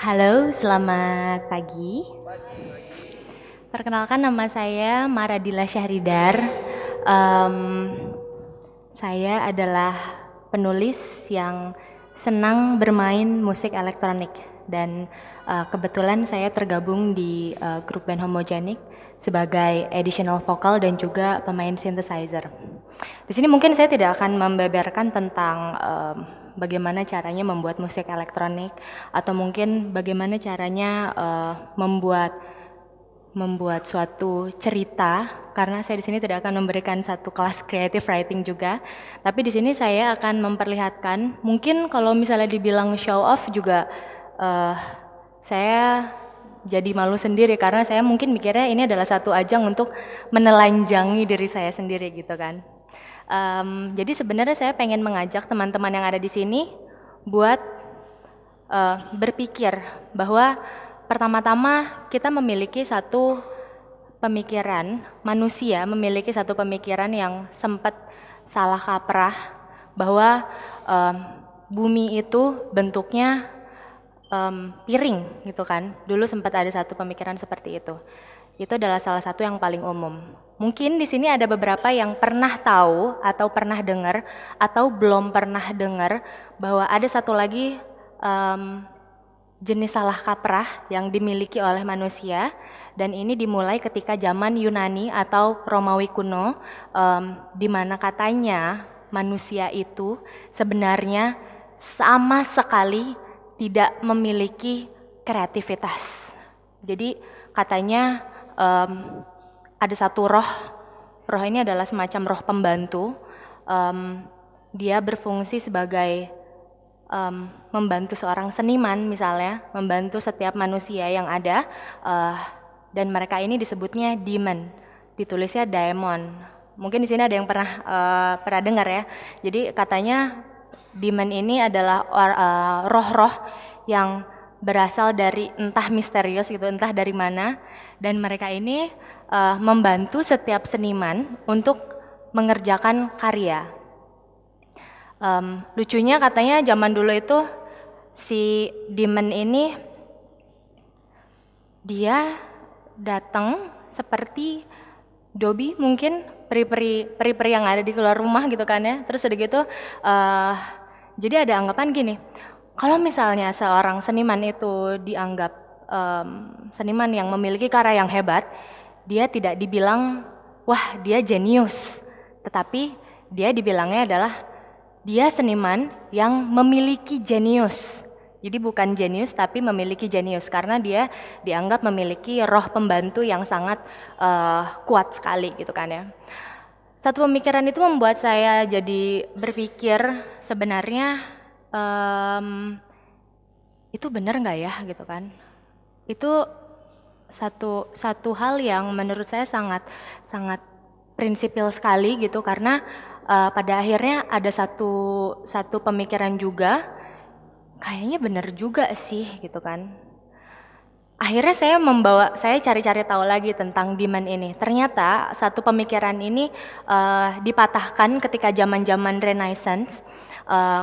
Halo, selamat pagi. Perkenalkan nama saya Maradila Syahridar. Em, saya adalah penulis yang senang bermain musik elektronik dan kebetulan saya tergabung di grup band Homogenic sebagai additional vokal dan juga pemain synthesizer. Di sini mungkin saya tidak akan membeberkan tentang bagaimana caranya membuat musik elektronik atau mungkin bagaimana caranya membuat suatu cerita, karena saya di sini tidak akan memberikan satu kelas creative writing juga, tapi di sini saya akan memperlihatkan, mungkin kalau misalnya dibilang show off juga saya jadi malu sendiri karena saya mungkin mikirnya ini adalah satu ajang untuk menelanjangi diri saya sendiri gitu kan. Jadi sebenarnya saya pengen mengajak teman-teman yang ada di sini buat berpikir bahwa pertama-tama kita memiliki satu pemikiran, manusia memiliki satu pemikiran yang sempat salah kaprah bahwa bumi itu bentuknya piring gitu kan. Dulu sempat ada satu pemikiran seperti itu. Itu adalah salah satu yang paling umum. Mungkin di sini ada beberapa yang pernah tahu atau pernah dengar atau belum pernah dengar bahwa ada satu lagi jenis salah kaprah yang dimiliki oleh manusia, dan ini dimulai ketika zaman Yunani atau Romawi kuno, di mana katanya manusia itu sebenarnya sama sekali tidak memiliki kreativitas. Jadi katanya ada satu roh ini adalah semacam roh pembantu, dia berfungsi sebagai membantu seorang seniman misalnya, membantu setiap manusia yang ada, dan mereka ini disebutnya demon, ditulisnya daemon. Mungkin di sini ada yang pernah dengar ya. Jadi katanya demon ini adalah roh-roh yang berasal dari entah misterius gitu, entah dari mana, dan mereka ini membantu setiap seniman untuk mengerjakan karya. Lucunya katanya zaman dulu itu si demon ini dia datang seperti Dobby, mungkin peri-peri yang ada di luar rumah gitu kan ya. Terus udah gitu jadi ada anggapan gini, kalau misalnya seorang seniman itu dianggap seniman yang memiliki karya yang hebat, dia tidak dibilang wah dia jenius, tetapi dia dibilangnya adalah dia seniman yang memiliki jenius. Jadi bukan jenius tapi memiliki jenius, karena dia dianggap memiliki roh pembantu yang sangat kuat sekali gitu kan ya. Satu pemikiran itu membuat saya jadi berpikir sebenarnya itu benar nggak ya gitu kan. Itu satu hal yang menurut saya sangat prinsipil sekali gitu, karena pada akhirnya ada satu pemikiran juga, kayaknya benar juga sih gitu kan. Akhirnya saya cari-cari tahu lagi tentang demand ini. Ternyata satu pemikiran ini dipatahkan ketika zaman-zaman Renaissance.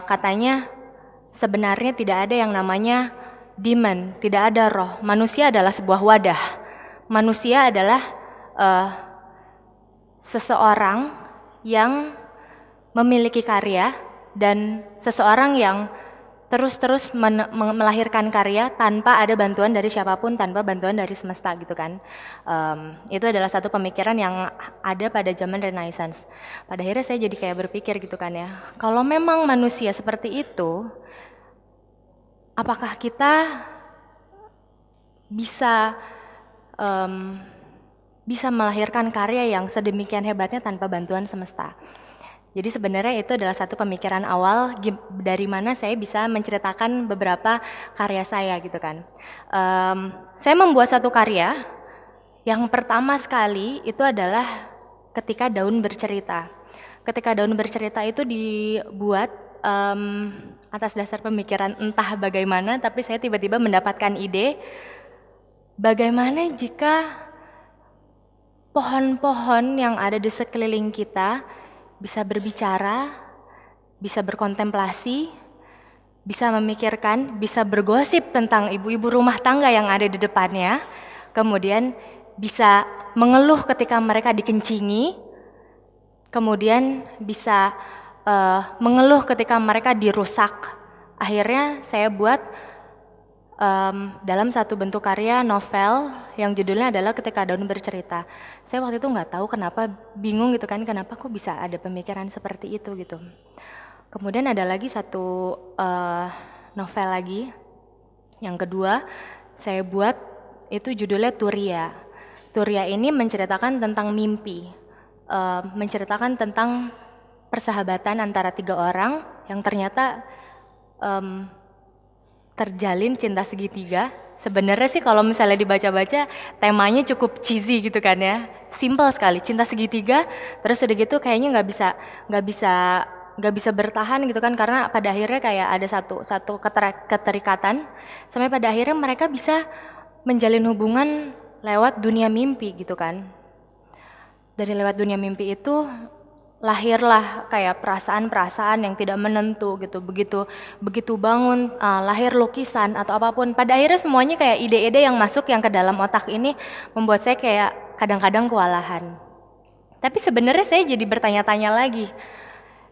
Katanya sebenarnya tidak ada yang namanya demand, tidak ada roh. Manusia adalah sebuah wadah. Manusia adalah seseorang yang memiliki karya dan seseorang yang terus melahirkan karya tanpa ada bantuan dari siapapun, tanpa bantuan dari semesta gitu kan. Itu adalah satu pemikiran yang ada pada zaman Renaissance. Pada akhirnya saya jadi kayak berpikir gitu kan ya, kalau memang manusia seperti itu, apakah kita bisa melahirkan karya yang sedemikian hebatnya tanpa bantuan semesta? Jadi sebenarnya itu adalah satu pemikiran awal dari mana saya bisa menceritakan beberapa karya saya gitu kan. Saya membuat satu karya yang pertama sekali itu adalah ketika daun bercerita. Ketika daun bercerita itu dibuat atas dasar pemikiran entah bagaimana, tapi saya tiba-tiba mendapatkan ide, bagaimana jika pohon-pohon yang ada di sekeliling kita bisa berbicara, bisa berkontemplasi, bisa memikirkan, bisa bergosip tentang ibu-ibu rumah tangga yang ada di depannya, kemudian bisa mengeluh ketika mereka dikencingi, kemudian bisa mengeluh ketika mereka dirusak. Akhirnya saya buat dalam satu bentuk karya novel yang judulnya adalah Ketika Daun Bercerita. Saya waktu itu nggak tahu kenapa, bingung gitu kan, kenapa kok bisa ada pemikiran seperti itu gitu. Kemudian ada lagi satu novel lagi, yang kedua saya buat itu judulnya Turia. Turia ini menceritakan tentang mimpi, menceritakan tentang persahabatan antara 3 orang yang ternyata terjalin cinta segitiga. Sebenarnya sih kalau misalnya dibaca-baca temanya cukup cheesy gitu kan ya, simple sekali, cinta segitiga. Terus udah gitu kayaknya nggak bisa bertahan gitu kan, karena pada akhirnya kayak ada satu keterikatan sampai pada akhirnya mereka bisa menjalin hubungan lewat dunia mimpi gitu kan. Dari lewat dunia mimpi itu lahirlah kayak perasaan-perasaan yang tidak menentu gitu. Begitu bangun lahir lukisan atau apapun. Pada akhirnya semuanya kayak ide-ide yang masuk yang ke dalam otak ini membuat saya kayak kadang-kadang kewalahan. Tapi sebenarnya saya jadi bertanya-tanya lagi.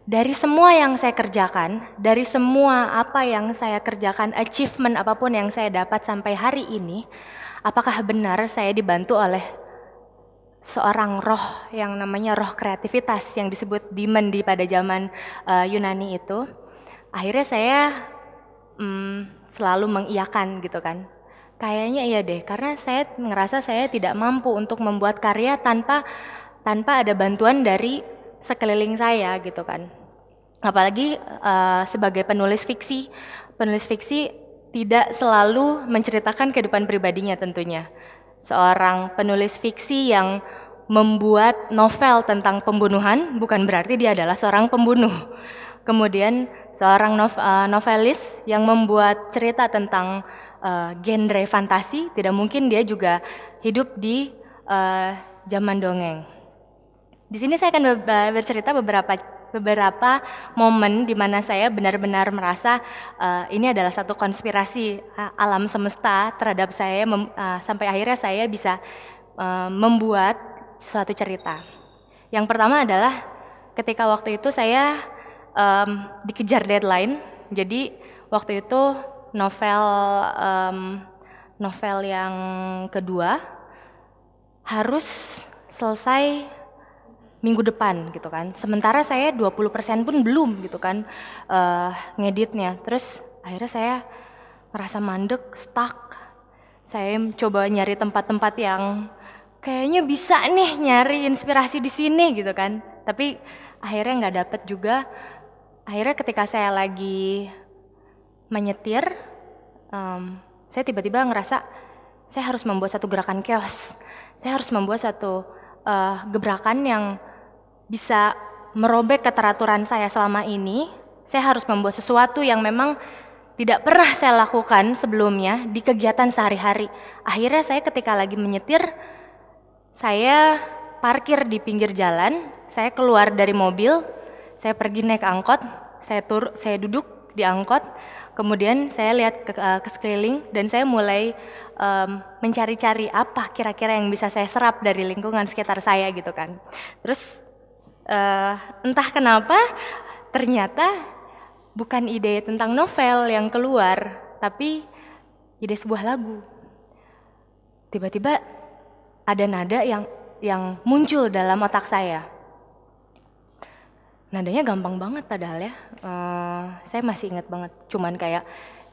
Dari semua yang saya kerjakan, dari semua apa yang saya kerjakan, achievement apapun yang saya dapat sampai hari ini, apakah benar saya dibantu oleh seorang roh yang namanya roh kreativitas yang disebut demon pada zaman Yunani itu? Akhirnya saya selalu mengiyakan gitu kan. Kayaknya iya deh, karena saya ngerasa saya tidak mampu untuk membuat karya tanpa ada bantuan dari sekeliling saya gitu kan. Apalagi sebagai penulis fiksi tidak selalu menceritakan kehidupan pribadinya tentunya. Seorang penulis fiksi yang membuat novel tentang pembunuhan bukan berarti dia adalah seorang pembunuh. Kemudian seorang novelis yang membuat cerita tentang genre fantasi, tidak mungkin dia juga hidup di zaman dongeng. Di sini saya akan bercerita beberapa momen di mana saya benar-benar merasa ini adalah satu konspirasi alam semesta terhadap saya, sampai akhirnya saya bisa membuat suatu cerita. Yang pertama adalah ketika waktu itu saya dikejar deadline. Jadi waktu itu novel yang kedua harus selesai minggu depan gitu kan. Sementara saya 20% pun belum gitu kan ngeditnya. Terus akhirnya saya merasa mandek, stuck. Saya coba nyari tempat-tempat yang kayaknya bisa nih nyari inspirasi di sini gitu kan. Tapi akhirnya nggak dapet juga. Akhirnya ketika saya lagi menyetir, saya tiba-tiba ngerasa saya harus membuat satu gerakan chaos. Saya harus membuat satu gebrakan yang bisa merobek keteraturan saya selama ini. Saya harus membuat sesuatu yang memang tidak pernah saya lakukan sebelumnya di kegiatan sehari-hari. Akhirnya saya ketika lagi menyetir, saya parkir di pinggir jalan, saya keluar dari mobil, saya pergi naik angkot, saya duduk di angkot, kemudian saya lihat ke sekeliling dan saya mulai mencari-cari apa kira-kira yang bisa saya serap dari lingkungan sekitar saya gitu kan. Terus entah kenapa ternyata bukan ide tentang novel yang keluar, tapi ide sebuah lagu. Tiba-tiba ada nada yang muncul dalam otak saya. Nadanya gampang banget padahal ya, saya masih ingat banget, cuman kayak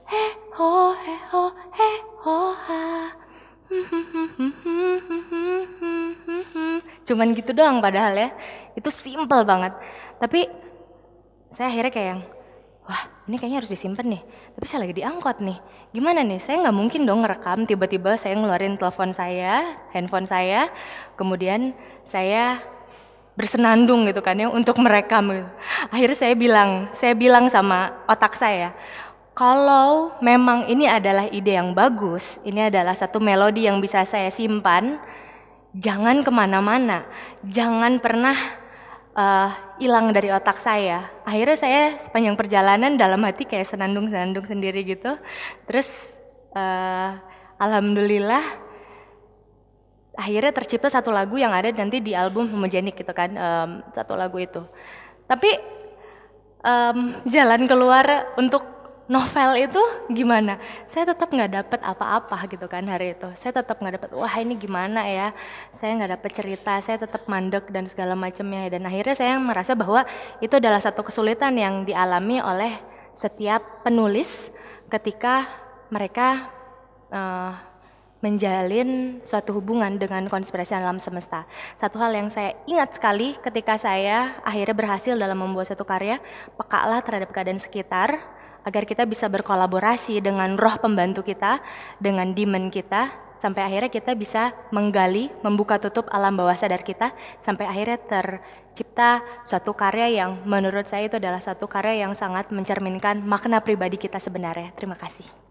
he ho ha. Cuman gitu doang padahal ya, itu simple banget. Tapi saya akhirnya kayak, wah ini kayaknya harus disimpan nih. Tapi saya lagi di angkot nih, gimana nih? Saya nggak mungkin dong ngerekam tiba-tiba saya ngeluarin telepon saya, handphone saya, kemudian saya bersenandung gitu kan ya untuk merekam gitu. Akhirnya saya bilang sama otak saya, kalau memang ini adalah ide yang bagus, ini adalah satu melodi yang bisa saya simpan, jangan kemana-mana, jangan pernah hilang dari otak saya. Akhirnya saya sepanjang perjalanan dalam hati kayak senandung-senandung sendiri gitu. Terus alhamdulillah akhirnya tercipta satu lagu yang ada nanti di album Homogenik gitu kan, satu lagu itu. Tapi jalan keluar untuk novel itu gimana? Saya tetap nggak dapet apa-apa gitu kan hari itu. Saya tetap nggak dapet, wah ini gimana ya? Saya nggak dapet cerita, saya tetap mandek dan segala macamnya. Dan akhirnya saya merasa bahwa itu adalah satu kesulitan yang dialami oleh setiap penulis ketika mereka menjalin suatu hubungan dengan konspirasi alam semesta. Satu hal yang saya ingat sekali ketika saya akhirnya berhasil dalam membuat suatu karya, pekalah terhadap keadaan sekitar, agar kita bisa berkolaborasi dengan roh pembantu kita, dengan demon kita, sampai akhirnya kita bisa menggali, membuka tutup alam bawah sadar kita, sampai akhirnya tercipta suatu karya yang menurut saya itu adalah satu karya yang sangat mencerminkan makna pribadi kita sebenarnya. Terima kasih.